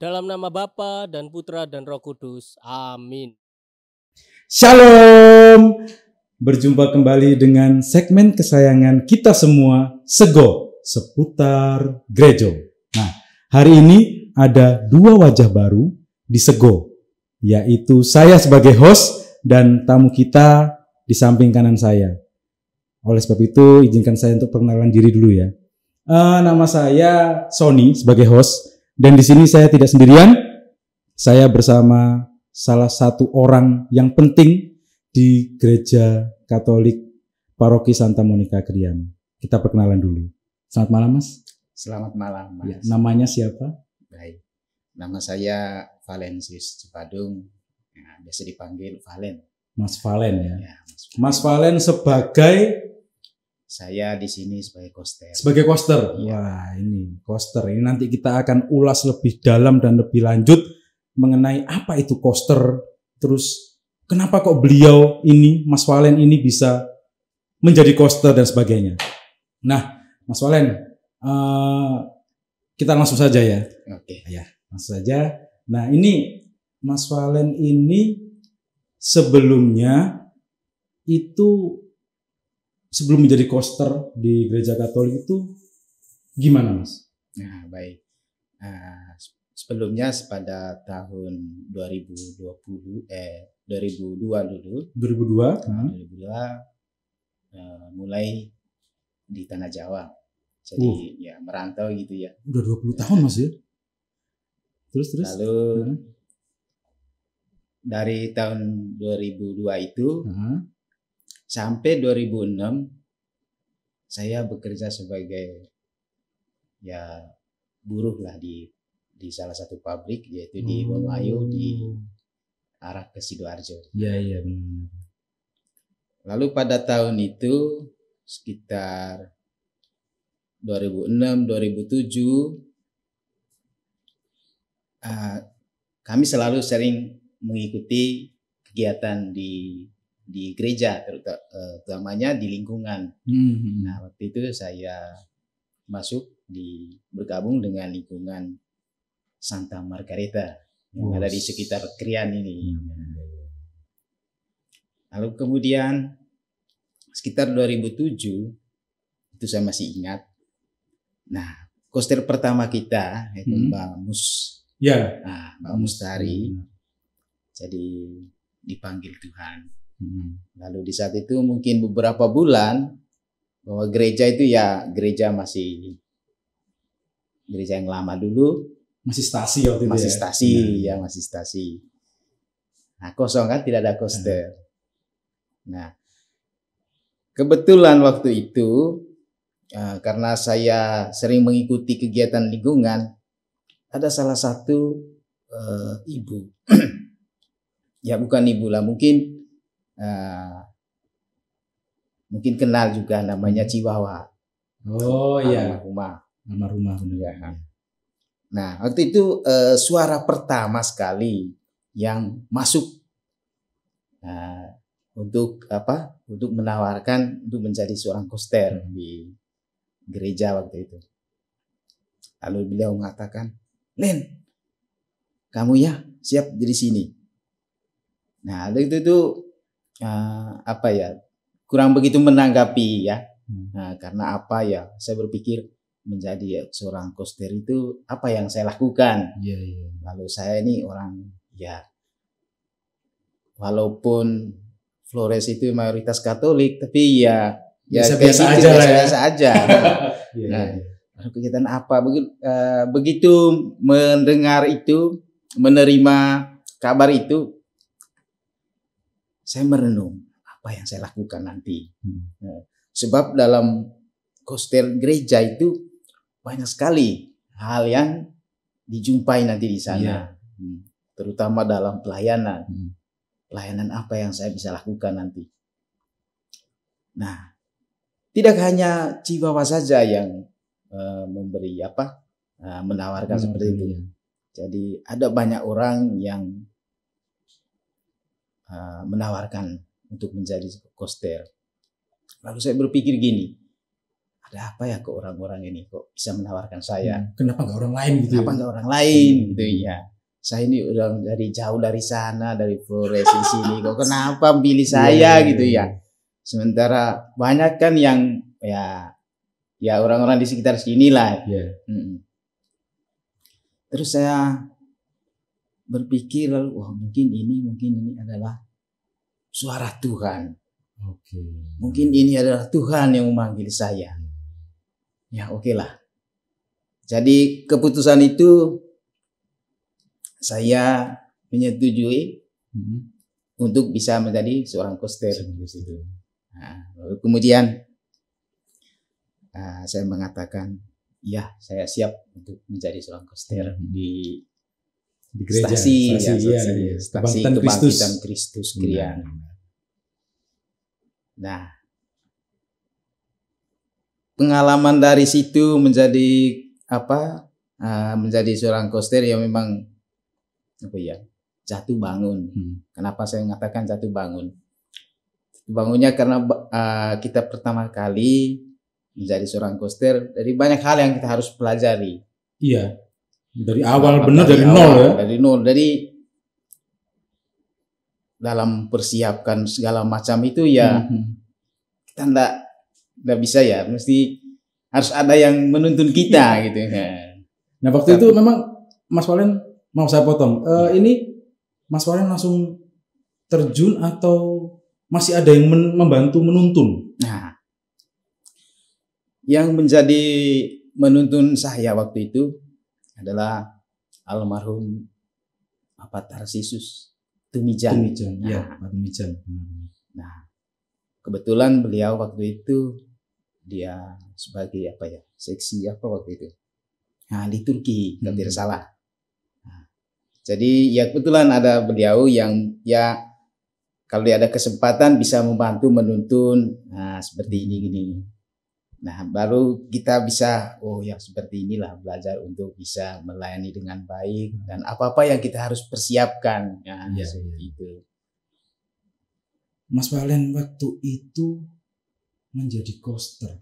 Dalam nama Bapa dan Putra dan Roh Kudus. Amin. Shalom. Berjumpa kembali dengan segmen kesayangan kita semua, Sego, seputar gereja. Nah, hari ini ada dua wajah baru di Sego, yaitu saya sebagai host dan tamu kita di samping kanan saya. Oleh sebab itu, izinkan saya untuk perkenalan diri dulu ya. Nama saya Sony sebagai host, dan di sini saya tidak sendirian. Saya bersama salah satu orang yang penting di Gereja Katolik Paroki Santa Monica Krian. Kita perkenalan dulu. Selamat malam, Mas. Selamat malam, Mas. Ya, namanya siapa? Baik. Nama saya Valensius Cipadung. Ya, biasa dipanggil Valen. Mas Valen ya. Ya, Mas Valen sebagai saya di sini sebagai koster. Sebagai koster. Ya. Wah, ini koster. Ini nanti kita akan ulas lebih dalam dan lebih lanjut mengenai apa itu koster. Terus kenapa kok beliau ini, Mas Valen ini bisa menjadi koster dan sebagainya. Nah, Mas Valen, kita langsung saja ya. Oke. Ya, langsung saja. Nah, ini Mas Valen ini sebelumnya itu sebelum menjadi koster di Gereja Katolik itu gimana, Mas? Nah, baik. Sebelumnya pada tahun 2002 dulu. 2002. 2002 mulai di Tanah Jawa. Jadi ya merantau gitu ya. Udah 20 tahun, Mas ya? Terus. Lalu dari tahun 2002 itu sampai 2006 saya bekerja sebagai ya buruh lah di salah satu pabrik, yaitu di Bolayu di arah ke Sidoarjo. Iya benar. Lalu pada tahun itu sekitar 2006-2007 kami selalu sering mengikuti kegiatan di gereja, terutamanya di lingkungan. Nah, waktu itu saya bergabung dengan lingkungan Santa Margareta yang ada di sekitar Krian ini. Lalu kemudian sekitar 2007 itu saya masih ingat. Nah, koster pertama kita yaitu Mbak Mus. Ya. Nah, Mbak Mustari. Jadi dipanggil Tuhan. Lalu di saat itu mungkin beberapa bulan bahwa gereja itu ya gereja yang lama dulu, masih stasi waktu itu. Masih stasi. Nah, kosong kan, tidak ada koster. Nah, kebetulan waktu itu karena saya sering mengikuti kegiatan lingkungan, ada salah satu ibu ya bukan ibu lah, mungkin kenal juga, namanya Ciwawa. Oh iya. Almarhumah. Ya. Nah, waktu itu suara pertama sekali yang masuk untuk menawarkan untuk menjadi seorang koster di gereja waktu itu. Lalu beliau mengatakan, "Len, kamu ya siap di sini." Nah, waktu itu kurang begitu menanggapi ya. Nah, karena saya berpikir menjadi seorang koster itu apa yang saya lakukan. Lalu saya ini orang ya, walaupun Flores itu mayoritas Katolik, tapi ya biasa-biasa aja. Nah, kegiatan apa? Begitu mendengar itu, menerima kabar itu, saya merenung apa yang saya lakukan nanti. Sebab dalam koster gereja itu banyak sekali hal yang dijumpai nanti di sana. Terutama dalam pelayanan. Pelayanan apa yang saya bisa lakukan nanti. Nah, tidak hanya Ciwawa saja yang menawarkan seperti itu. Jadi ada banyak orang yang menawarkan untuk menjadi koster. Lalu saya berpikir gini, ada apa ya kok orang-orang ini kok bisa menawarkan saya? Kenapa nggak orang lain gitu? Kenapa nggak orang lain gitu ya? Saya ini udah dari jauh dari sana, dari Flores di sini, kok kenapa pilih saya gitu ya? Sementara banyak kan yang ya orang-orang di sekitar sini lah. Terus saya berpikir lalu, wah mungkin ini adalah suara Tuhan. Mungkin ini adalah Tuhan yang memanggil saya. Ya oke lah. Jadi keputusan itu saya menyetujui untuk bisa menjadi seorang koster. Nah, lalu kemudian saya mengatakan, ya saya siap untuk menjadi seorang koster di gereja, stasi Kebangkitan Kristus Krian. Nah, pengalaman dari situ menjadi menjadi seorang koster yang memang jatuh bangun. Kenapa saya mengatakan jatuh bangun? Bangunnya karena kita pertama kali menjadi seorang koster, dari banyak hal yang kita harus pelajari. Iya. Dari awal dari nol ya. Dari nol. Dari dalam persiapkan segala macam itu ya kita enggak bisa ya, mesti harus ada yang menuntun kita gitu. Nah, waktu itu memang Mas Walen, mau saya potong. Ini Mas Walen langsung terjun atau masih ada yang membantu menuntun? Nah, yang menjadi menuntun saya waktu itu adalah almarhum Pak Tarsisus Tumijan. Iya, Pak Tumijan. Nah, kebetulan beliau waktu itu dia sebagai seksi waktu itu. Nah, di Turki, kalau tidak salah. Nah, jadi ya kebetulan ada beliau yang ya kalau dia ada kesempatan bisa membantu menuntun. Nah, seperti ini gini. Nah, baru kita bisa seperti inilah belajar untuk bisa melayani dengan baik dan apa-apa yang kita harus persiapkan. Nah, seperti itu. Mas Walen waktu itu menjadi koster,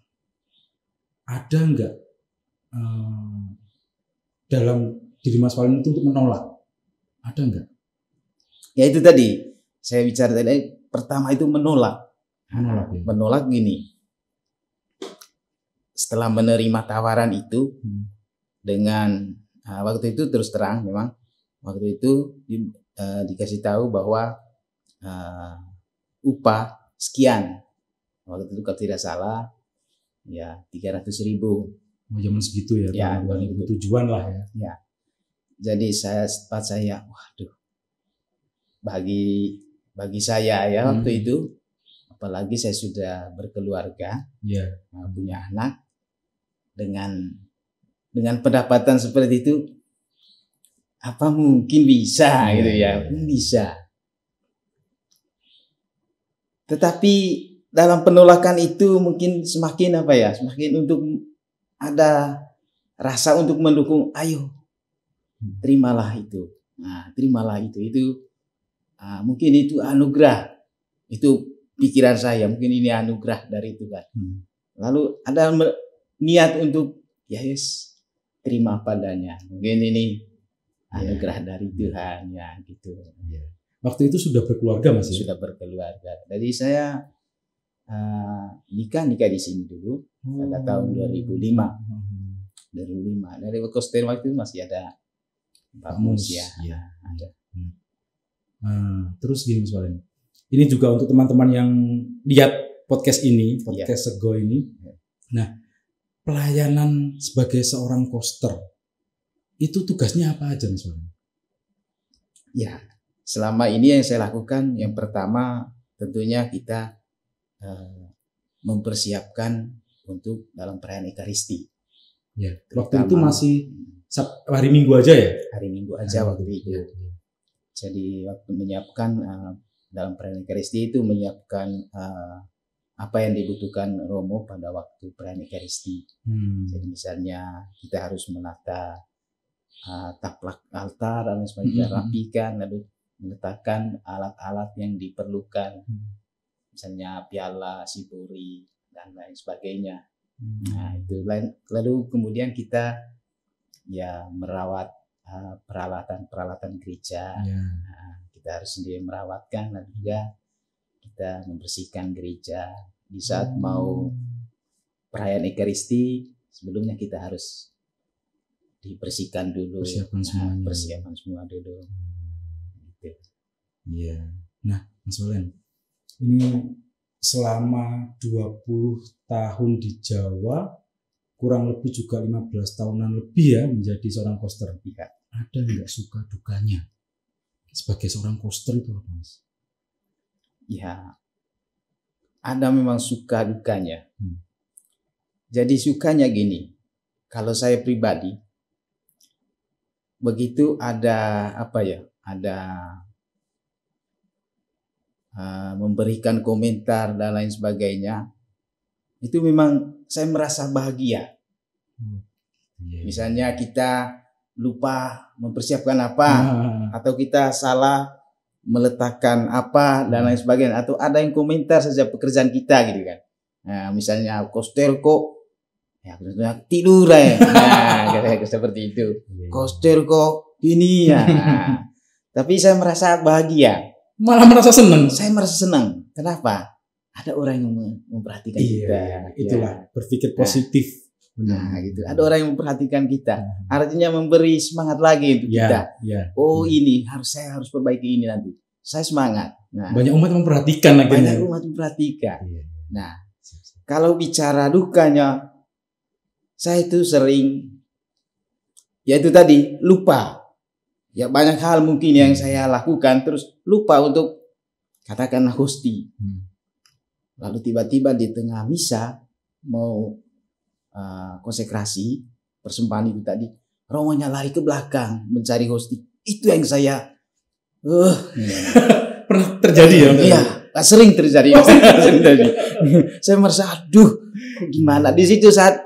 ada enggak dalam diri Mas Walen itu untuk menolak? Ada enggak? Ya itu tadi saya bicara tadi, pertama itu menolak. Menolak gini. Setelah menerima tawaran itu dengan waktu itu terus terang memang waktu itu dikasih tahu bahwa upah sekian. Waktu itu kalau tidak salah ya 300.000. Zaman segitu ya, tahun 2007-an lah ya. Ya. Jadi saya waduh, bagi saya ya waktu itu, apalagi saya sudah berkeluarga, punya anak, dengan pendapatan seperti itu, apa mungkin bisa gitu ya, bisa. Tetapi dalam penolakan itu mungkin semakin untuk ada rasa untuk mendukung, ayo terimalah itu. Nah, terimalah itu mungkin itu anugerah. Itu pikiran saya, mungkin ini anugerah dari Tuhan. Lalu ada niat untuk terima padanya. Mungkin ini anugerah dari Tuhan ya gitu. Waktu itu sudah berkeluarga Mas ya? Sudah berkeluarga. Jadi saya nikah di sini dulu pada tahun 2005. 2005. Dari koster waktu itu masih ada Pak Mus ya. Ada. Terus gini Mas Walen. Ini juga untuk teman-teman yang lihat podcast Sego ini. Nah, pelayanan sebagai seorang koster itu tugasnya apa aja Mas Walen? Ya, selama ini yang saya lakukan, yang pertama tentunya kita mempersiapkan untuk dalam perayaan Ekaristi. Ya, waktu itu masih hari Minggu aja ya? Hari Minggu aja waktu itu. Jadi waktu menyiapkan dalam perayaan Ekaristi itu menyiapkan apa yang dibutuhkan Romo pada waktu perayaan Ekaristi. Jadi misalnya kita harus menata taplak altar dan sebagainya, rapikan, lalu meletakkan alat-alat yang diperlukan, misalnya piala, siburi dan lain sebagainya. Nah, itu lalu kemudian kita ya merawat peralatan gereja. Ya. Nah, kita harus sendiri merawatkan, dan juga kita membersihkan gereja. Di saat mau perayaan Ekaristi, sebelumnya kita harus dibersihkan dulu, persiapan semua dulu. Gitu. Iya. Nah, Mas Walen, ini selama 20 tahun di Jawa, kurang lebih juga 15 tahunan lebih ya menjadi seorang koster. Iya. Ada nggak suka dukanya sebagai seorang koster itu apa, Mas? Ya, ada memang suka dukanya. Jadi sukanya gini, kalau saya pribadi, begitu ada memberikan komentar dan lain sebagainya, itu memang saya merasa bahagia. Misalnya kita lupa mempersiapkan apa, atau kita salah meletakkan apa dan lain sebagainya, atau ada yang komentar saja pekerjaan kita gitu kan. Nah, misalnya koster kok ya tidur ya, nah, kayak seperti itu. Koster kok ini ya. Tapi saya merasa bahagia. Malah merasa senang. Saya merasa senang. Kenapa? Ada orang yang memperhatikan kita. Itulah berpikir positif. Nah, gitu. Ada orang yang memperhatikan kita. Artinya memberi semangat lagi untuk kita. Ini saya harus perbaiki ini nanti. Saya semangat. Nah, banyak umat memperhatikan akhirnya. Banyak umat memperhatikan. Nah, kalau bicara dukanya, saya itu sering, ya itu tadi, lupa. Ya banyak hal mungkin yang saya lakukan terus lupa untuk katakanlah hosti. Lalu tiba-tiba di tengah misa mau konsekrasi persembahan itu tadi, romonya lari ke belakang mencari hosti. Itu yang saya pernah terjadi ya? Iya, sering terjadi. Saya merasa aduh, gimana di situ saat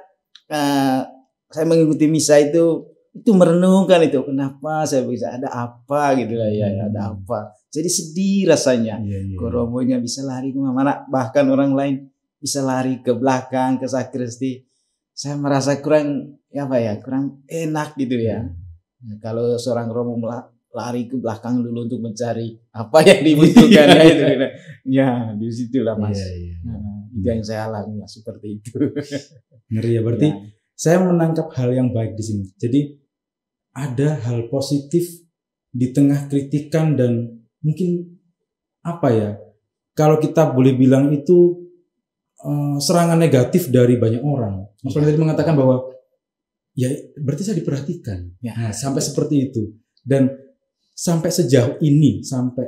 saya mengikuti misa itu merenungkan itu, kenapa saya bisa, ada apa gitu lah ya, ada apa. Jadi sedih rasanya. Kok romonya bisa lari kemana-mana, bahkan orang lain bisa lari ke belakang, ke sakristi. Saya merasa kurang enak gitu ya. Nah, kalau seorang romo lari ke belakang dulu untuk mencari apa yang dibutuhkan ya itu. Ya, di situlah Mas. Itu yang saya alami seperti itu. Ngeri ya, berarti saya menangkap hal yang baik di sini. Jadi ada hal positif di tengah kritikan dan mungkin kalau kita boleh bilang itu serangan negatif dari banyak orang. Mas tadi mengatakan bahwa ya berarti saya diperhatikan. Nah, sampai seperti itu. Dan sampai sejauh ini, sampai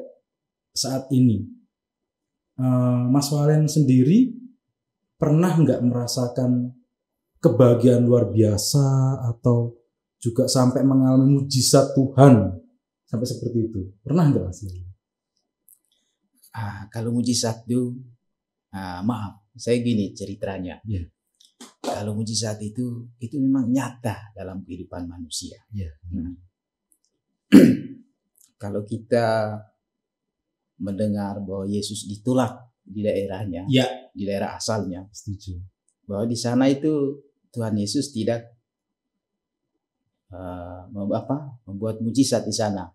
saat ini, Mas Walen sendiri pernah nggak merasakan kebahagiaan luar biasa atau juga sampai mengalami mujizat Tuhan sampai seperti itu? Pernah nggak Mas? Kalau mujizat itu, maaf, saya gini ceritanya. Kalau mujizat itu memang nyata dalam kehidupan manusia. Kalau kita mendengar bahwa Yesus ditolak di daerahnya, di daerah asalnya, setuju. Bahwa di sana itu Tuhan Yesus tidak membuat mujizat di sana,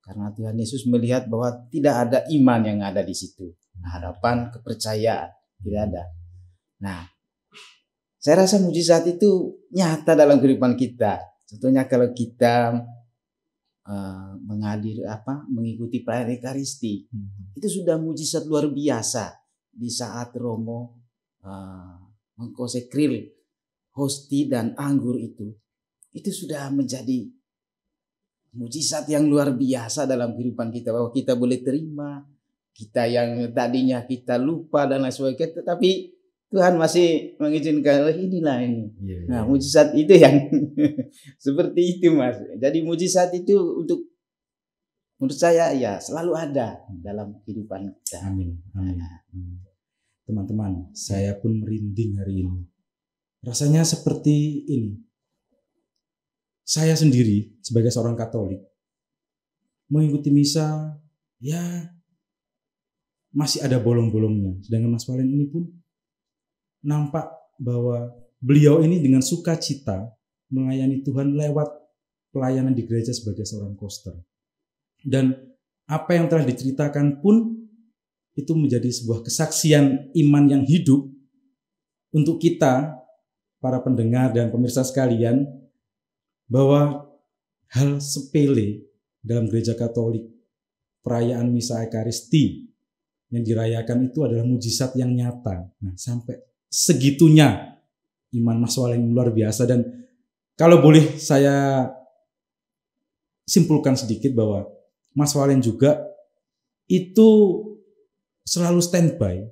karena Tuhan Yesus melihat bahwa tidak ada iman yang ada di situ, harapan, kepercayaan tidak ada. Nah, saya rasa mujizat itu nyata dalam kehidupan kita. Contohnya kalau kita mengikuti perayaan Ekaristi, itu sudah mujizat luar biasa. Di saat Romo mengkonsekril hosti dan anggur itu sudah menjadi mujizat yang luar biasa dalam kehidupan kita, bahwa kita boleh terima, kita yang tadinya kita lupa dan lain sebagainya, tetapi Tuhan masih mengizinkan. Inilah ini. Nah, mujizat itu yang seperti itu Mas. Jadi mujizat itu menurut saya ya selalu ada dalam kehidupan kita. Amin. Teman-teman, saya pun merinding hari ini. Rasanya seperti ini. Saya sendiri sebagai seorang Katolik mengikuti misa ya masih ada bolong-bolongnya. Sedangkan Mas Walen ini pun nampak bahwa beliau ini dengan sukacita melayani Tuhan lewat pelayanan di gereja sebagai seorang koster. Dan apa yang telah diceritakan pun itu menjadi sebuah kesaksian iman yang hidup untuk kita, para pendengar dan pemirsa sekalian, bahwa hal sepele dalam gereja Katolik, perayaan Misa Ekaristi yang dirayakan itu adalah mujizat yang nyata. Nah, sampai segitunya iman Mas Walen luar biasa. Dan kalau boleh saya simpulkan sedikit bahwa Mas Walen juga itu selalu standby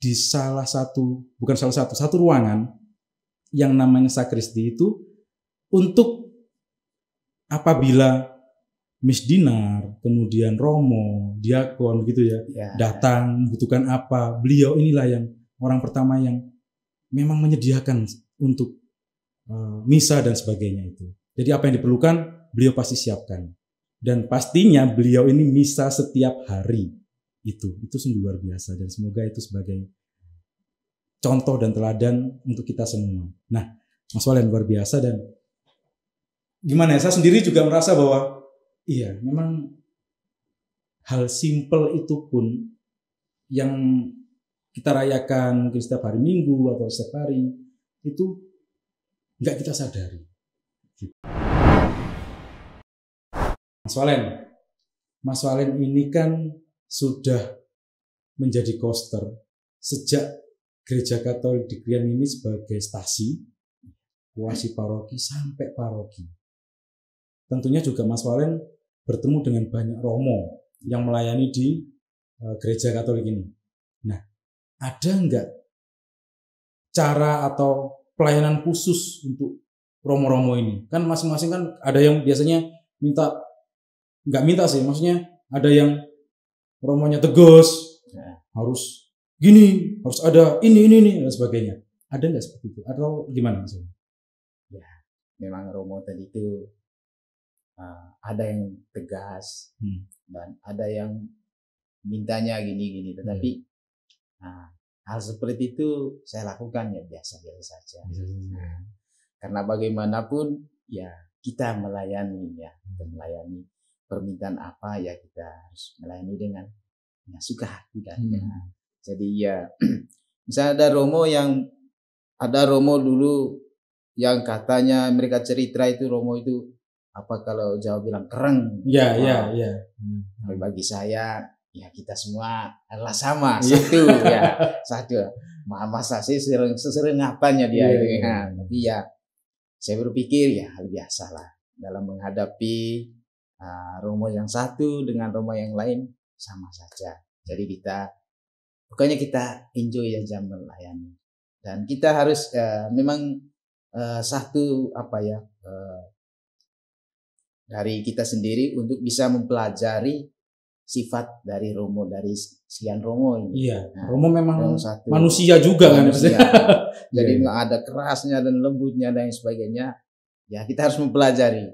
di satu ruangan yang namanya sakristi itu untuk apabila Miss Dinar, kemudian Romo, Diakon gitu ya, datang membutuhkan apa, beliau inilah yang orang pertama yang memang menyediakan untuk misa dan sebagainya itu. Jadi apa yang diperlukan beliau pasti siapkan. Dan pastinya beliau ini misa setiap hari. Itu sungguh luar biasa, dan semoga itu sebagai contoh dan teladan untuk kita semua. Nah, Mas Walen luar biasa. Dan gimana ya, saya sendiri juga merasa bahwa iya, memang hal simpel itu pun yang kita rayakan mungkin setiap hari Minggu atau setiap hari itu nggak kita sadari. Mas Walen ini kan sudah menjadi koster sejak Gereja Katolik di Krian ini sebagai stasi, kuasi paroki sampai paroki. Tentunya juga Mas Walen bertemu dengan banyak romo yang melayani di Gereja Katolik ini. Nah, ada enggak cara atau pelayanan khusus untuk romo-romo ini? Kan masing-masing kan ada yang biasanya enggak minta sih, maksudnya ada yang romonya tegas, harus gini, harus ada ini dan sebagainya. Ada enggak seperti itu? Atau gimana maksudnya? Ya, memang romo tadi itu ada yang tegas dan ada yang mintanya gini, tetapi hal seperti itu saya lakukan ya biasa-biasa saja. Karena bagaimanapun ya kita melayani permintaan apa ya kita harus melayani dengan ya suka hati kan. Jadi ya misalnya ada romo dulu yang katanya mereka cerita itu romo itu apa kalau Jawa bilang kereng. Iya. Bagi saya ya kita semua adalah sama, satu ya, satu. Masa sih sesering apanya dia itu. Tapi ya saya berpikir ya hal biasa lah dalam menghadapi romo yang satu dengan romo yang lain sama saja. Jadi pokoknya kita enjoy aja melayani. Dan kita harus memang satu dari kita sendiri untuk bisa mempelajari sifat dari romo, dari sekian romo ini. Iya, romo memang manusia juga kan. Jadi ada kerasnya dan lembutnya dan sebagainya. Ya kita harus mempelajari.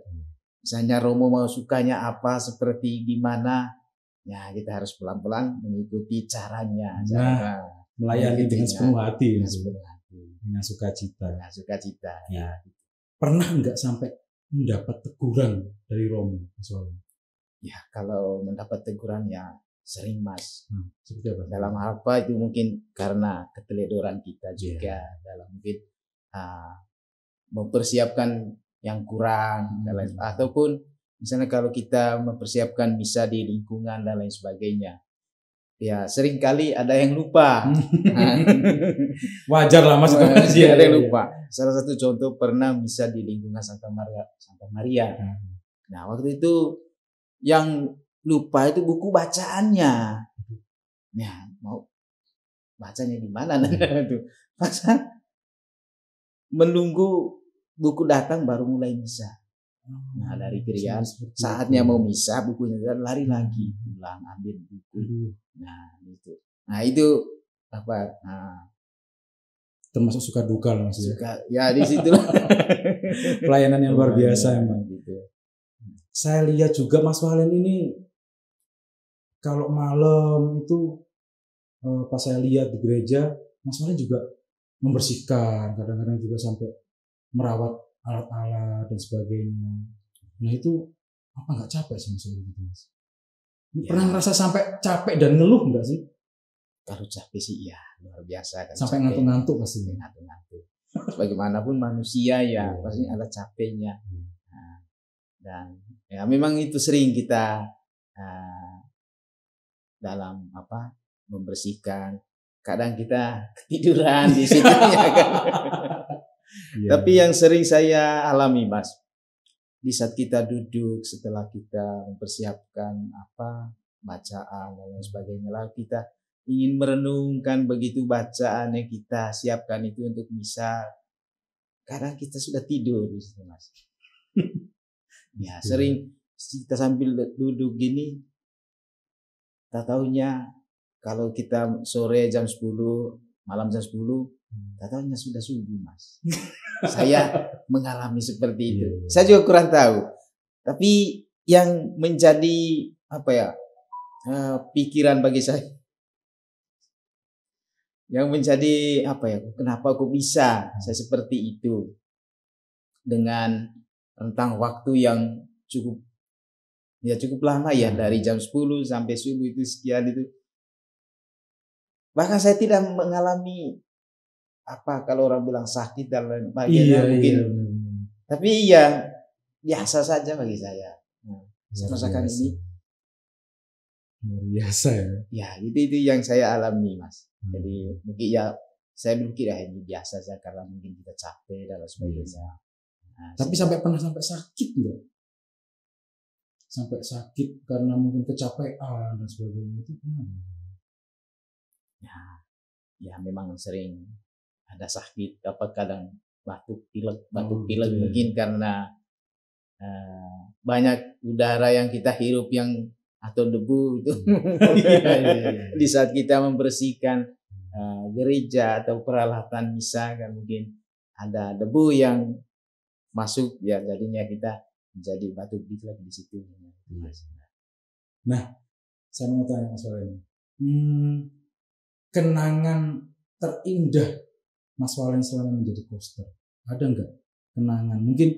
Misalnya romo mau sukanya apa, seperti gimana. Ya kita harus pelan-pelan mengikuti caranya. Melayani dengan sepenuh hati. Dengan sukacita. Ya. Pernah nggak sampai mendapat teguran dari romo soalnya? Ya kalau mendapat teguran ya sering Mas. Seperti apa? Dalam hal apa itu mungkin karena keteledoran kita juga dalam mungkin mempersiapkan yang kurang ataupun misalnya kalau kita mempersiapkan misa di lingkungan dan lain sebagainya. Ya sering kali ada yang lupa. Wajar lah Mas. Ada yang lupa. Salah satu contoh pernah misa di lingkungan Santa Maria. Nah waktu itu yang lupa itu buku bacaannya. Ya mau bacanya di mana? Masa menunggu buku datang baru mulai misa. Nah dari Krian saatnya mau misa bukunya lari lagi pulang ambil buku. Nah itu apa? Termasuk suka duka lah Mas. Ya di situ pelayanan yang luar biasa emang gitu. Saya lihat juga Mas Walen ini kalau malam itu pas saya lihat di gereja Mas Walen juga membersihkan, kadang-kadang juga sampai merawat alat-alat dan sebagainya. Nah itu apa nggak capek sih Mas gitu Mas? Pernah ngerasa sampai capek dan ngeluh nggak sih? Kalau capek sih ya luar biasa kan. Sampai ngantuk-ngantuk pasti. Ngantuk-ngantuk. Bagaimanapun manusia ya pasti ada capeknya. Nah, dan ya memang itu sering kita dalam membersihkan. Kadang kita ketiduran di situ ya kan. Tapi yang sering saya alami Mas, di saat kita duduk setelah kita mempersiapkan bacaan dan lain sebagainya, lalu kita ingin merenungkan begitu bacaan yang kita siapkan itu untuk bisa, kadang kita sudah tidur di situ Mas. Ya sering kita sambil duduk gini, tak taunya kalau kita sore jam 10, malam jam 10, tak taunya sudah subuh Mas. Saya mengalami seperti itu. Saya juga kurang tahu. Tapi yang menjadi pikiran bagi saya, yang menjadi kenapa kok bisa saya seperti itu dengan rentang waktu yang cukup lama ya, dari jam 10 sampai subuh itu sekian itu. Bahkan saya tidak mengalami kalau orang bilang sakit dan lain sebagainya mungkin. Tapi ya biasa saja bagi saya. Saya merasakan ini luar biasa ya. Ya, itu yang saya alami Mas. Jadi mungkin saya berpikir ini biasa saja karena mungkin kita capek dan sebagainya. Nah, tapi pernah sampai sakit enggak? Sampai sakit karena mungkin kecapean dan sebagainya itu pernah? Ya memang sering ada sakit, kadang batuk pilek mungkin karena banyak udara yang kita hirup atau debu itu. Di saat kita membersihkan gereja atau peralatan misa kan mungkin ada debu yang masuk ya, jadinya kita menjadi batuk pilek di situ. Nah, saya mau tanya soal ini. Kenangan terindah Mas Valen selama menjadi poster, ada nggak kenangan? Mungkin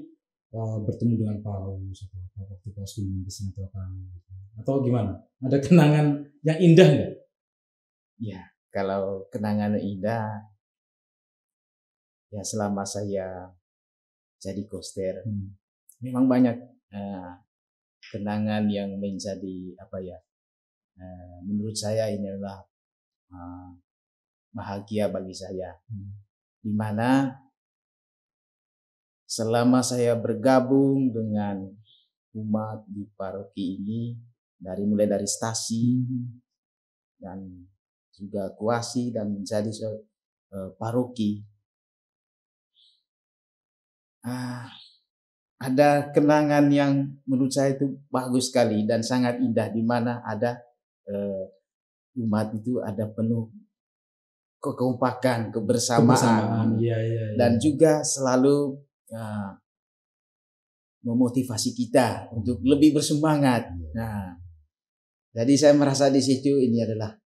bertemu dengan Paus atau waktu Paus kunjungan ke sini atau gimana? Ada kenangan yang indah nggak? Ya, kalau kenangan indah, ya selama saya jadi poster, memang banyak kenangan yang menjadi menurut saya ini adalah bahagia bagi saya, di mana selama saya bergabung dengan umat di paroki ini, mulai dari stasi dan juga kuasi dan menjadi paroki, ada kenangan yang menurut saya itu bagus sekali dan sangat indah, di mana ada umat itu ada penuh kekompakan, kebersamaan. Dan juga selalu memotivasi kita untuk lebih bersemangat. Nah, jadi saya merasa di situ ini adalah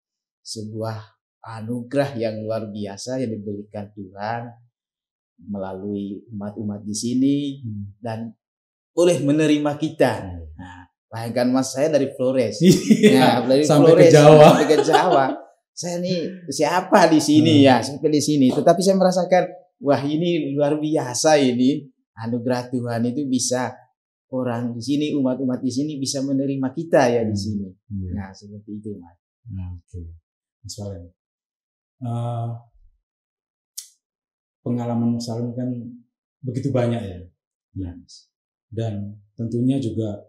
sebuah anugerah yang luar biasa yang diberikan Tuhan melalui umat-umat di sini dan boleh menerima kita. Nah, bayangkan Mas, saya dari Flores, sampai ke Jawa. Saya nih siapa di sini ya, sampai di sini. Tetapi saya merasakan, wah ini luar biasa ini. Anugerah Tuhan itu bisa orang di sini, umat-umat di sini bisa menerima kita ya di sini. Nah, seperti itu Mas. Oke. Mas Valen. Pengalaman Mas Valen kan begitu banyak ya. Dan tentunya juga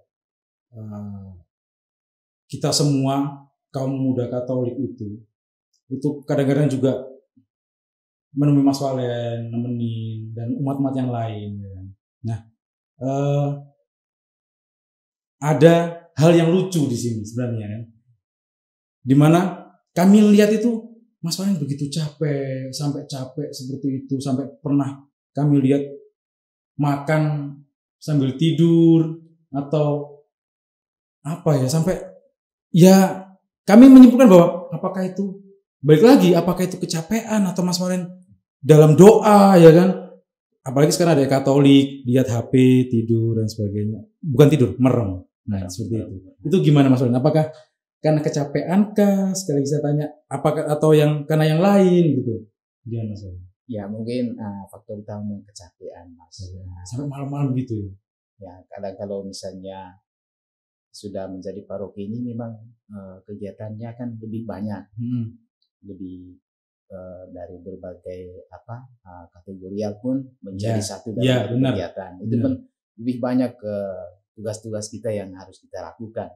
kita semua kaum muda Katolik itu kadang-kadang juga menemui Mas Valen, nemenin dan umat-umat yang lain. Nah, ada hal yang lucu di sini sebenarnya kan, dimana kami lihat itu Mas Valen begitu capek, sampai capek seperti itu, sampai pernah kami lihat makan sambil tidur atau sampai ya kami menyimpulkan bahwa apakah itu balik lagi, apakah itu kecapean atau Mas Valen dalam doa ya kan. Apalagi sekarang ada Katolik, lihat HP, tidur dan sebagainya. Bukan tidur, merem. Nah, seperti itu. Itu gimana Mas Walin? Apakah karena kecapean kah? Sekali lagi saya tanya, apakah atau yang karena yang lain gitu? Gimana Mas Walin? Ya mungkin faktor utama kecapean Mas. Sampai malam-malam gitu ya. Ya kadang kalau misalnya sudah menjadi paroki ini memang kegiatannya kan lebih banyak, lebih dari berbagai kategorial pun menjadi satu dari kegiatan. Itu kan lebih banyak tugas-tugas kita yang harus kita lakukan.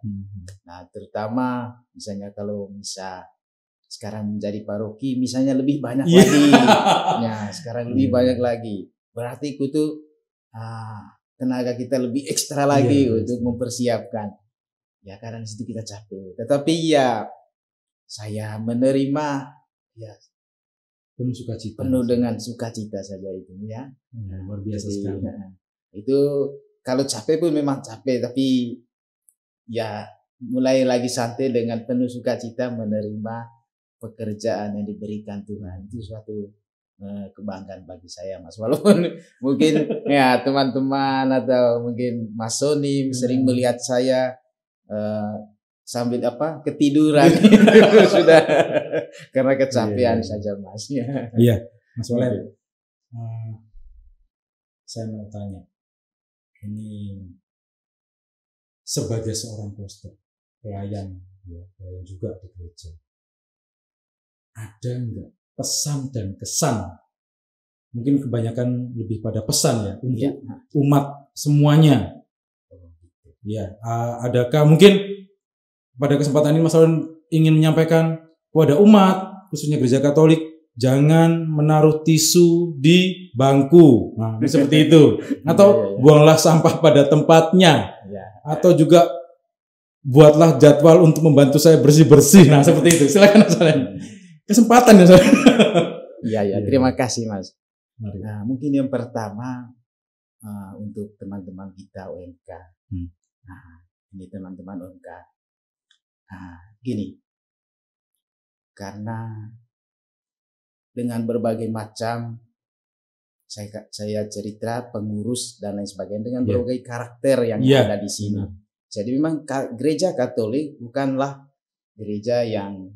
Nah terutama misalnya kalau sekarang menjadi paroki misalnya lebih banyak lagi. Ya sekarang lebih banyak lagi. Berarti itu tenaga kita lebih ekstra lagi untuk mempersiapkan. Ya karena di situ kita capek. Tetapi ya saya menerima ya penuh dengan sukacita saja itu ya. Luar biasa sekali. Itu kalau capek pun memang capek, tapi ya mulai lagi santai dengan penuh sukacita menerima pekerjaan yang diberikan Tuhan. Itu suatu kebanggaan bagi saya Mas. Walaupun mungkin ya teman-teman atau mungkin Mas Sony sering melihat saya sambil ketiduran sudah karena kecapean saja Mas. Iya Mas Walin. Saya mau tanya, ini sebagai seorang pastor, pelayan juga di gereja, ada enggak pesan dan kesan? Mungkin kebanyakan lebih pada pesan ya untuk umat semuanya. Ya, adakah mungkin pada kesempatan ini Mas Walin ingin menyampaikan kepada umat, khususnya gereja Katolik, jangan menaruh tisu di bangku, seperti itu, atau buanglah sampah pada tempatnya, atau juga buatlah jadwal untuk membantu saya bersih-bersih. Nah, seperti itu. Silakan Mas Walin. Kesempatan ya Mas. Iya, terima kasih Mas. Nah, mungkin yang pertama untuk teman-teman kita OMK. Nah, ini teman-teman OMK. Gini, karena dengan berbagai macam saya cerita pengurus dan lain sebagainya dengan berbagai karakter yang ada di sini. Jadi memang gereja Katolik bukanlah gereja yang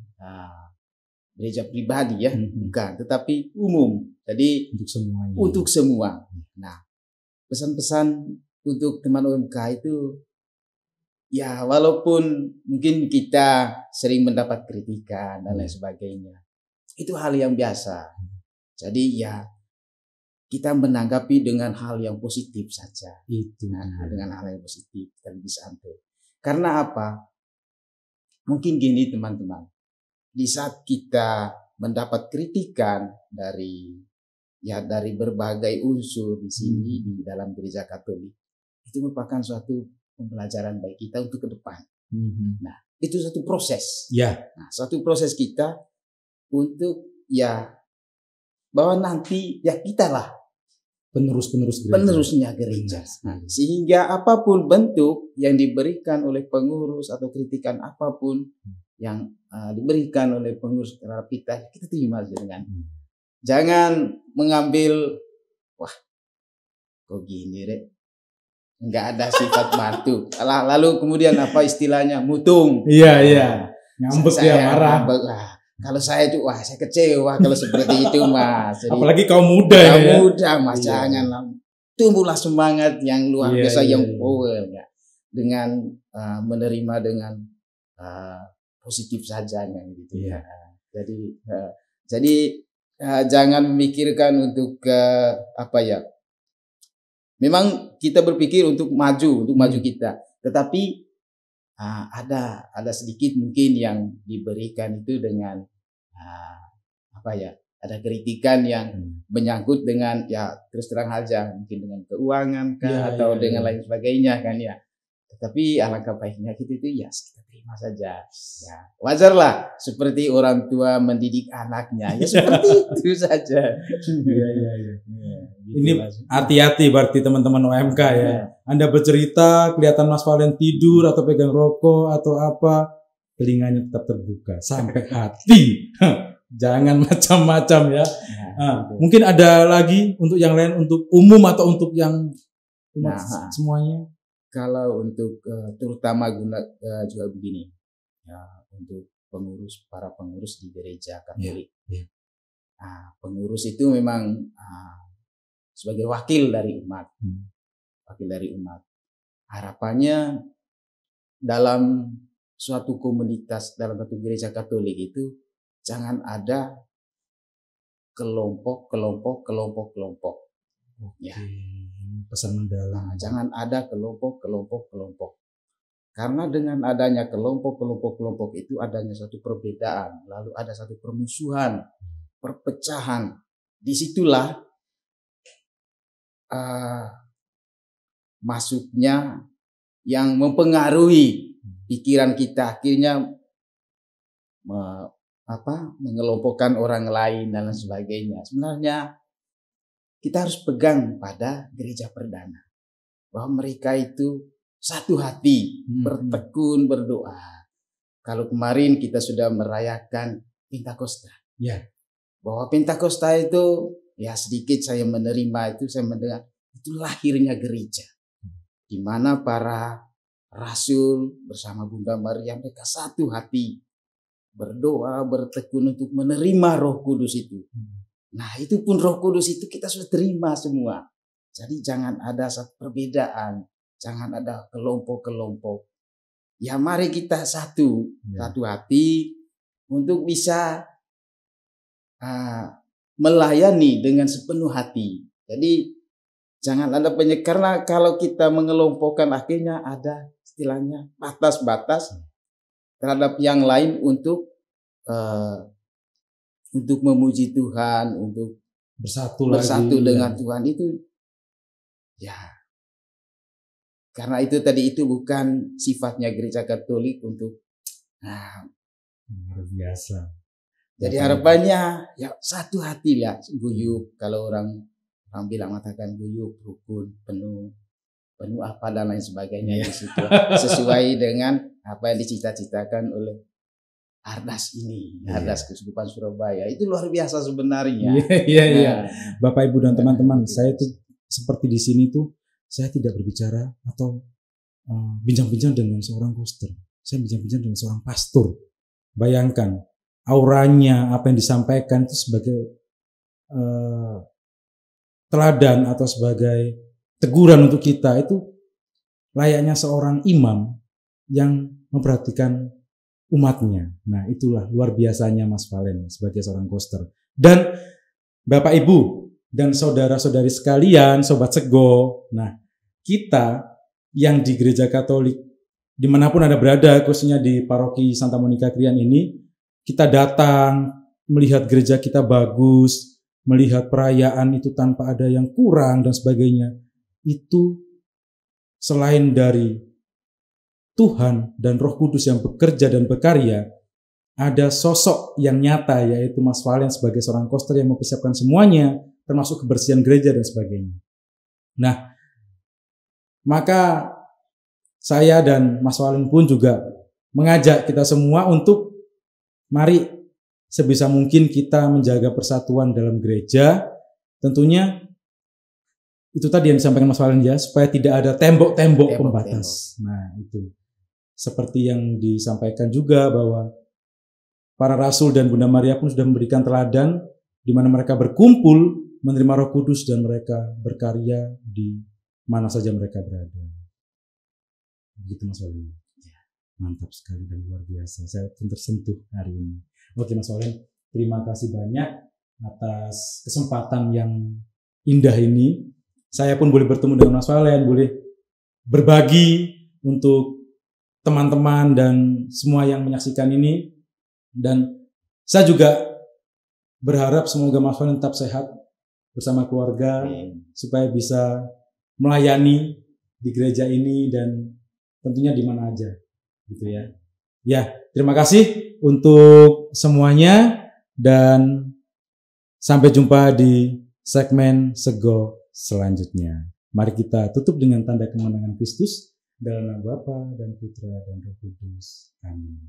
gereja pribadi ya, bukan, tetapi umum. Jadi untuk semua. Nah, pesan-pesan untuk teman OMK itu ya walaupun mungkin kita sering mendapat kritikan dan lain sebagainya, itu hal yang biasa. Jadi ya kita menanggapi dengan hal yang positif saja. Dengan hal yang positif dan bisa santai. Karena apa? Mungkin gini teman-teman, di saat kita mendapat kritikan dari berbagai unsur di sini di dalam gereja Katolik, itu merupakan suatu pembelajaran bagi kita untuk ke depan. Nah, itu satu proses. Nah, suatu proses kita untuk bahwa nanti kita lah penerusnya gereja. Nah, sehingga apapun bentuk yang diberikan oleh pengurus atau kritikan apapun yang diberikan oleh pengurus terhadap kita terima dengan. Jangan mengambil kok gini Rek. Enggak ada sifat batu. Lalu kemudian apa istilahnya? Mutung. Iya. Ngambek ya, marah. Kalau saya itu saya kecewa kalau seperti itu Mas. Jadi, apalagi kaum muda Mas, janganlah. Tumbuhlah semangat yang luar biasa yang power ya. Dengan menerima dengan positif saja gitu ya. Jadi jangan memikirkan untuk memang kita berpikir untuk maju kita, tetapi ada sedikit mungkin yang diberikan itu dengan ada kritikan yang menyangkut dengan terus terang aja mungkin dengan keuangan atau dengan lain sebagainya kan ya. Tetapi alangkah baiknya kita terima saja. Ya, wajarlah seperti orang tua mendidik anaknya. Ya seperti itu saja. Ini hati-hati berarti teman-teman OMK ya. Anda bercerita kelihatan Mas Walin tidur atau pegang rokok atau apa, telinganya tetap terbuka sampai hati. Jangan macam-macam ya. Mungkin ada lagi untuk yang lain, untuk umum atau untuk yang umat semuanya. Kalau untuk terutama juga begini, ya, untuk para pengurus di gereja Katolik. Pengurus itu memang sebagai wakil dari umat, Harapannya dalam suatu komunitas, dalam satu gereja Katolik itu jangan ada kelompok. Ya. Pesan mendalam. Jangan ada kelompok. Karena dengan adanya kelompok itu adanya satu perbedaan, lalu ada satu permusuhan, perpecahan. Disitulah masuknya yang mempengaruhi pikiran kita, akhirnya mengelompokkan orang lain dan lain sebagainya. Sebenarnya kita harus pegang pada gereja perdana, bahwa mereka itu satu hati, bertekun, berdoa. Kalau kemarin kita sudah merayakan Pentakosta, bahwa Pentakosta itu, ya sedikit saya menerima itu, saya mendengar itu lahirnya gereja, di mana para rasul bersama Bunda Maria mereka satu hati, berdoa, bertekun untuk menerima Roh Kudus itu. Nah, itu pun Roh Kudus itu kita sudah terima semua. Jadi jangan ada perbedaan, jangan ada kelompok-kelompok. Ya mari kita satu hati untuk bisa melayani dengan sepenuh hati. Jadi jangan ada karena kalau kita mengelompokkan akhirnya ada istilahnya batas-batas terhadap yang lain untuk memuji Tuhan, untuk bersatu dengan Tuhan itu, ya. Karena itu tadi itu bukan sifatnya gereja Katolik untuk luar biasa. Jadi harapannya ya satu hati lah, guyup. Kalau orang bilang mengatakan guyup, rukun, penuh apa dan lain sebagainya di situ, sesuai dengan apa yang dicita-citakan oleh Ardas ini, Ardas Keuskupan Surabaya. Itu luar biasa sebenarnya. Iya. Bapak Ibu dan teman-teman, saya tuh seperti di sini tuh saya tidak berbicara atau bincang-bincang dengan seorang koster. Saya bincang-bincang dengan seorang pastor. Bayangkan auranya, apa yang disampaikan itu sebagai teladan atau sebagai teguran untuk kita, itu layaknya seorang imam yang memperhatikan umatnya. Nah, itulah luar biasanya Mas Valen sebagai seorang koster. Dan Bapak Ibu dan saudara-saudari sekalian, Sobat Sego, nah kita yang di gereja Katolik dimanapun Anda berada, khususnya di paroki Santa Monica Krian ini, kita datang melihat gereja kita bagus, melihat perayaan itu tanpa ada yang kurang dan sebagainya. Itu selain dari Tuhan dan Roh Kudus yang bekerja dan berkarya, ada sosok yang nyata, yaitu Mas Valen sebagai seorang koster yang mempersiapkan semuanya, termasuk kebersihan gereja dan sebagainya. Nah, maka saya dan Mas Valen pun juga mengajak kita semua untuk mari sebisa mungkin kita menjaga persatuan dalam gereja. Tentunya itu tadi yang disampaikan Mas Valen ya, supaya tidak ada tembok-tembok pembatas. Nah, itu seperti yang disampaikan juga bahwa para rasul dan Bunda Maria pun sudah memberikan teladan di mana mereka berkumpul menerima Roh Kudus dan mereka berkarya di mana saja mereka berada. Begitu Mas Valen. Mantap sekali dan luar biasa. Saya pun tersentuh hari ini. Oke Mas Valen, terima kasih banyak atas kesempatan yang indah ini. Saya pun boleh bertemu dengan Mas Valen, boleh berbagi untuk teman-teman dan semua yang menyaksikan ini. Dan saya juga berharap semoga Mas Valen tetap sehat bersama keluarga, supaya bisa melayani di gereja ini dan tentunya di mana aja, gitu ya. Ya, terima kasih untuk semuanya dan sampai jumpa di segmen Sego selanjutnya. Mari kita tutup dengan tanda kemenangan Kristus dalam nama Bapa dan Putra dan Roh Kudus. Amin.